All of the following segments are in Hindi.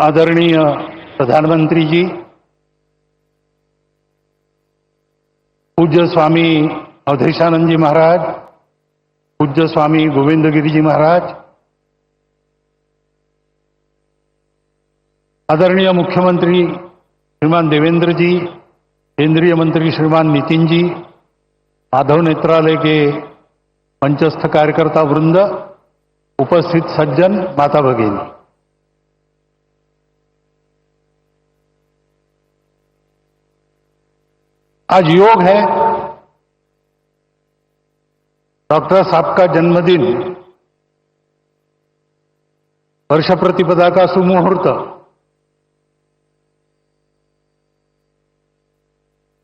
आदरणीय प्रधानमंत्री जी, पूज्य स्वामी अवधेशानंद जी महाराज, पूज्य स्वामी गोविंद गिरी जी महाराज, आदरणीय मुख्यमंत्री श्रीमान देवेंद्र जी, केंद्रीय मंत्री श्रीमान नितिन जी, माधव नेत्रालय के मंचस्थ कार्यकर्ता वृंद, उपस्थित सज्जन, माता भगिनी, आज योग है। डॉक्टर साहब का जन्मदिन, वर्ष प्रतिपदा का सुमुहूर्त।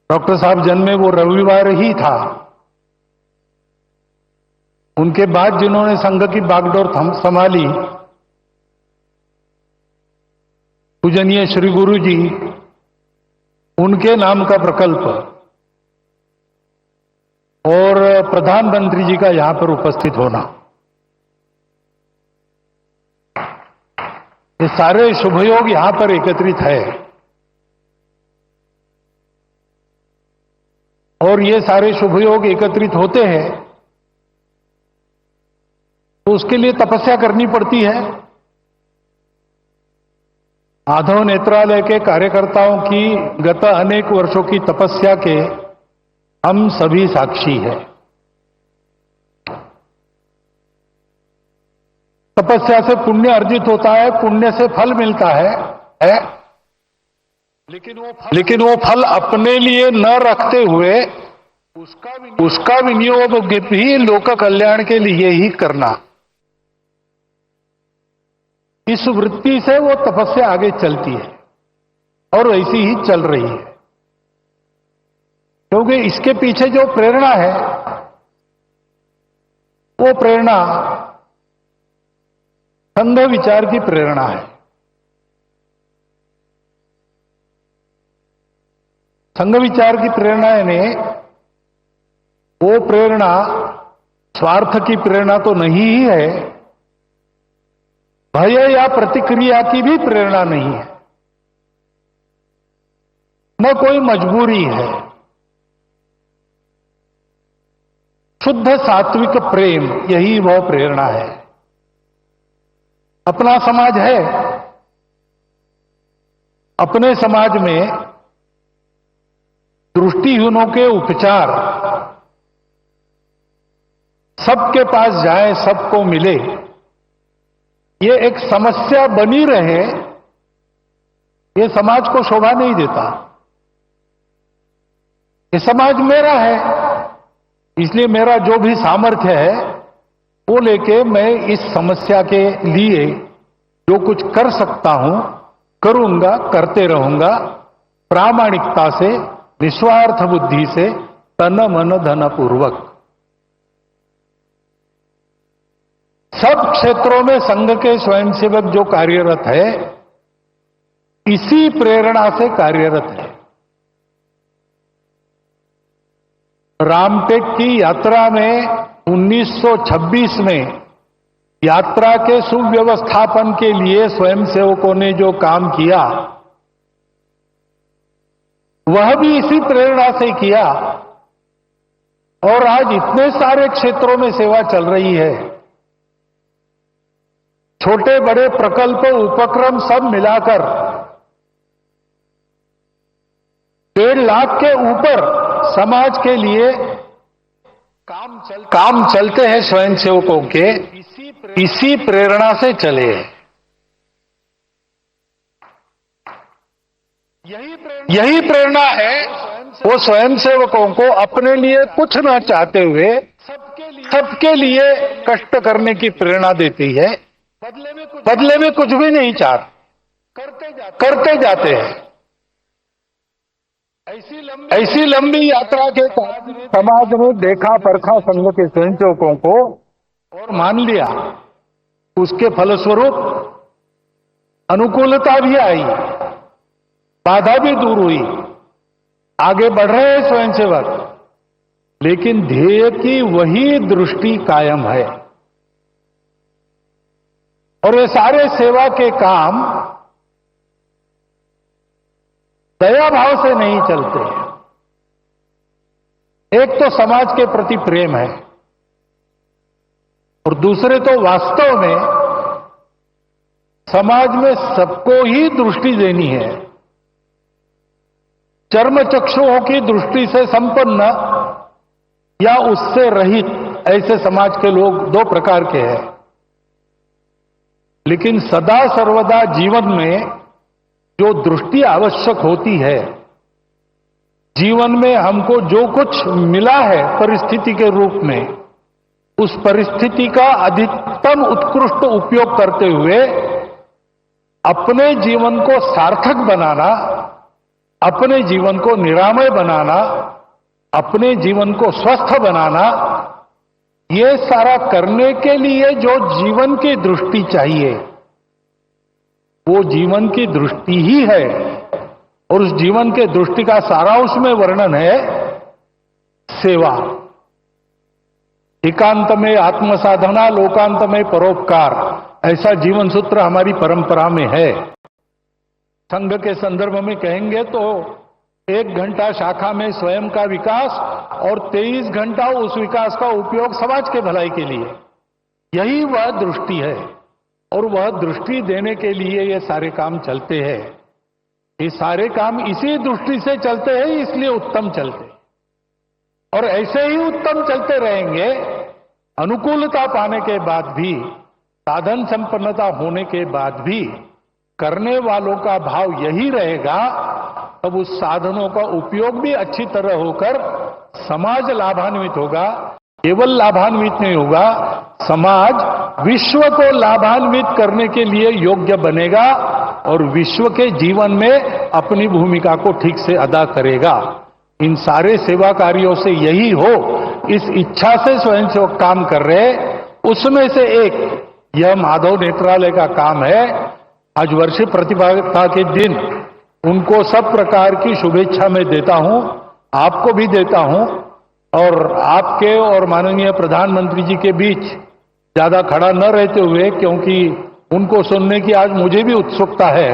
डॉक्टर साहब जन्मे वो रविवार ही था। उनके बाद जिन्होंने संघ की बागडोर संभाली, पूजनीय श्री गुरु जी, उनके नाम का प्रकल्प और प्रधानमंत्री जी का यहां पर उपस्थित होना, ये सारे शुभयोग यहां पर एकत्रित है। और ये सारे शुभयोग एकत्रित होते हैं तो उसके लिए तपस्या करनी पड़ती है। माधव नेत्रालय के कार्यकर्ताओं की गत अनेक वर्षों की तपस्या के हम सभी साक्षी हैं। तपस्या से पुण्य अर्जित होता है, पुण्य से फल मिलता है? लेकिन वो फल अपने लिए न रखते हुए उसका विनियोग भी लोक कल्याण के लिए ही करना, इस वृत्ति से वो तपस्या आगे चलती है और वैसी ही चल रही है। क्योंकि इसके पीछे जो प्रेरणा है, वो प्रेरणा संघ विचार की प्रेरणा है। संघ विचार की प्रेरणा यानी वो प्रेरणा स्वार्थ की प्रेरणा तो नहीं ही है, भय या प्रतिक्रिया की भी प्रेरणा नहीं है, न कोई मजबूरी है। शुद्ध सात्विक प्रेम, यही वह प्रेरणा है। अपना समाज है, अपने समाज में दृष्टिहीनों के उपचार सबके पास जाए, सबको मिले, ये एक समस्या बनी रहे, ये समाज को शोभा नहीं देता। ये समाज मेरा है, इसलिए मेरा जो भी सामर्थ्य है वो लेके मैं इस समस्या के लिए जो कुछ कर सकता हूं करूंगा, करते रहूंगा, प्रामाणिकता से, निस्वार्थ बुद्धि से, तन मन धन पूर्वक। सब क्षेत्रों में संघ के स्वयंसेवक जो कार्यरत है, इसी प्रेरणा से कार्यरत है। रामटेक की यात्रा में 1926 में यात्रा के सुव्यवस्थापन के लिए स्वयंसेवकों ने जो काम किया, वह भी इसी प्रेरणा से किया। और आज इतने सारे क्षेत्रों में सेवा चल रही है, छोटे बड़े प्रकल्प उपक्रम सब मिलाकर 1.5 लाख के ऊपर समाज के लिए काम चलते हैं स्वयंसेवकों के, इसी प्रेरणा से चले। यही प्रेरणा है वो स्वयंसेवकों को अपने लिए कुछ न चाहते हुए सबके लिए कष्ट करने की प्रेरणा देती है। बदले में कुछ भी नहीं करते जाते हैं। ऐसी लंबी यात्रा के कारण समाज ने देखा परखा संघ के स्वयंसेवकों को और मान लिया। उसके फलस्वरूप अनुकूलता भी आई, बाधा भी दूर हुई, आगे बढ़ रहे हैं स्वयंसेवक, लेकिन ध्येय की वही दृष्टि कायम है। और ये सारे सेवा के काम दया भाव से नहीं चलते। एक तो समाज के प्रति प्रेम है और दूसरे तो वास्तव में समाज में सबको ही दृष्टि देनी है। चर्मचक्षुओं की दृष्टि से संपन्न या उससे रहित ऐसे समाज के लोग दो प्रकार के हैं। लेकिन सदा सर्वदा जीवन में जो दृष्टि आवश्यक होती है, जीवन में हमको जो कुछ मिला है परिस्थिति के रूप में, उस परिस्थिति का अधिकतम उत्कृष्ट उपयोग करते हुए अपने जीवन को सार्थक बनाना, अपने जीवन को निरामय बनाना, अपने जीवन को स्वस्थ बनाना, ये सारा करने के लिए जो जीवन की दृष्टि चाहिए वो जीवन की दृष्टि ही है। और उस जीवन के दृष्टि का सारा उसमें वर्णन है सेवा। एकांत में आत्मसाधना, लोकांत में परोपकार, ऐसा जीवन सूत्र हमारी परंपरा में है। संघ के संदर्भ में कहेंगे तो 1 घंटा शाखा में स्वयं का विकास और 23 घंटा उस विकास का उपयोग समाज के भलाई के लिए, यही वह दृष्टि है। और वह दृष्टि देने के लिए ये सारे काम चलते हैं। ये सारे काम इसी दृष्टि से चलते हैं, इसलिए उत्तम चलते हैं और ऐसे ही उत्तम चलते रहेंगे। अनुकूलता पाने के बाद भी, साधन संपन्नता होने के बाद भी करने वालों का भाव यही रहेगा, तब उस साधनों का उपयोग भी अच्छी तरह होकर समाज लाभान्वित होगा। केवल लाभान्वित नहीं होगा, समाज विश्व को लाभान्वित करने के लिए योग्य बनेगा और विश्व के जीवन में अपनी भूमिका को ठीक से अदा करेगा। इन सारे सेवा कार्यों से यही हो, इस इच्छा से स्वयंसेवक काम कर रहे। उसमें से एक यह माधव नेत्रालय का काम है। आज वर्षीय प्रतिभागिता के दिन उनको सब प्रकार की शुभेच्छा मैं देता हूं, आपको भी देता हूं और आपके और माननीय प्रधानमंत्री जी के बीच ज्यादा खड़ा न रहते हुए, क्योंकि उनको सुनने की आज मुझे भी उत्सुकता है,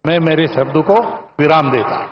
मैं मेरे शब्द को विराम देता हूं।